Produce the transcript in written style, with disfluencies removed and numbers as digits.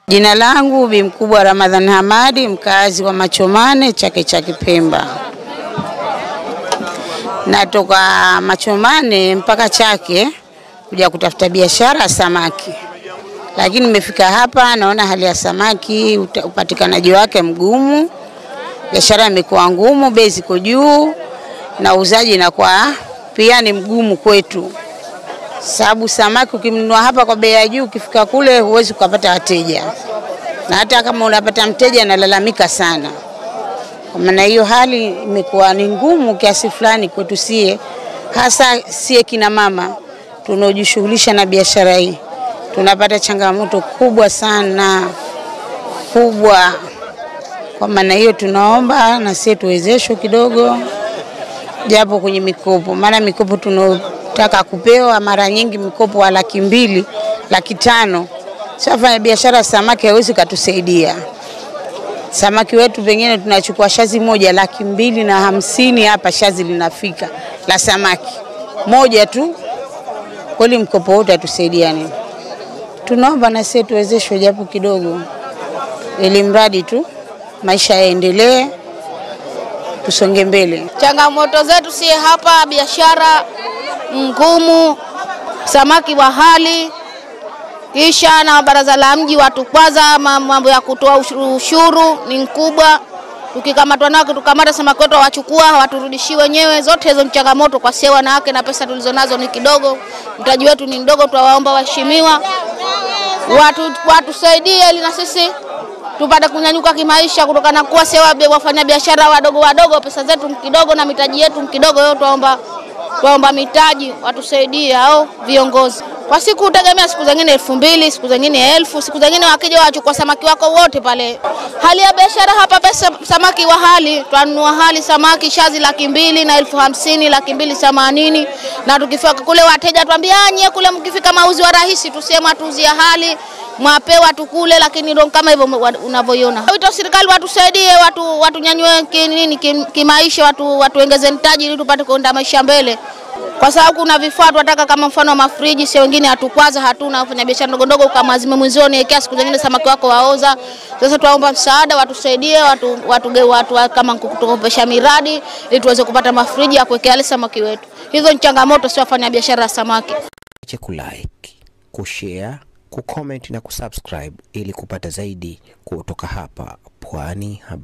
Jina langu Bi Mkubwa Ramadhan Hamadi, mkazi wa Machomane, Chake Chake Pemba. Natoka Machomane mpaka Chake kuja kutafuta biashara samaki. Lakini nimefika hapa naona hali ya samaki upatikanaji wake mgumu. Biashara imekuwa ngumu, bei ziko juu na uuzaji inakuwa pia ni mgumu kwetu. Sababu samaki ukimnunua hapa kwa bei ya juu, ukifika kule huwezi kupata wateja. Na hata kama unapata mteja analalamika sana. Kwa maana hiyo hali imekuwa ni ngumu kiasi fulani kwetu sie, hasa sie kina mama tunaojishughulisha na biashara hii. Tunapata changamoto kubwa sana, kubwa. Kwa maana hiyo tunaomba na sisi tuwezeshwe kidogo japo kwenye mikopo. Maana mikopo tunataka kupewa mara nyingi mikopo wa 200,000, 500,000. Sasa biashara samaki haiwezi kutusaidia. Samaki wetu pengine tunachukua shazi moja 250,000 hapa shazi linafika la samaki moja tu. Kweli mkopo wote atusaidia nini? Tunaomba na sisi tuwezeshwe japo kidogo, ili mradi tu maisha yaendelee, tusonge mbele. Changamoto zetu si hapa biashara ngumu, samaki wa hali, kisha na baraza la mji watu kwanza mambo ya kutoa ushuru ni mkubwa. Tukikamatwa nao tukamata samaki wetu wachukua hawaturudishi wenyewe. Zote hizo changamoto kwa sisi wanawake na pesa tulizonazo ni kidogo. Mtaji wetu ni mdogo, tuwaomba waheshimiwa watusaidie ili na sisi tupate kunyanyuka kimaisha kutokana kuwa sewa wafanya biashara wadogo pesa zetu kidogo na mitaji yetu kidogo. Yote tuomba mitaji watusaidie au viongozi. Kwa siku utegemea siku zingine 2,000, siku zingine 1,000, siku zingine wakija wachukua samaki wako wote pale. Hali ya biashara hapa pesa samaki wa hali, tunanunua hali samaki shazi 200,000 na 50,000, 280,000 na tukifika kule wateja tuambia nyie kule mkifika mauzi wa rahisi tusema tuuzia hali mwapewa tukule, lakini ndio kama hivyo unavyoiona. Wito serikali watusaidie, watu nyanyue kimaisha, watuongeze mtaji ili tupate kuenda maisha mbele. Kwa sababu kuna vifaa tunataka kama mfano mafriji, sio wengine hatukwaza, hatuna wafanya biashara ndogo ndogo kama azime mwenzioni yake siku zingine samaki wako waoza. Sasa tuomba msaada watusaidie, watu kama kutukopesha miradi ili tuweze kupata mafriji ya kuwekea ile samaki wetu. Hizo ni changamoto sio wafanya biashara samaki. Acha kulike, kushare, kucomment na kusubscribe ili kupata zaidi kutoka hapa Pwani Habari.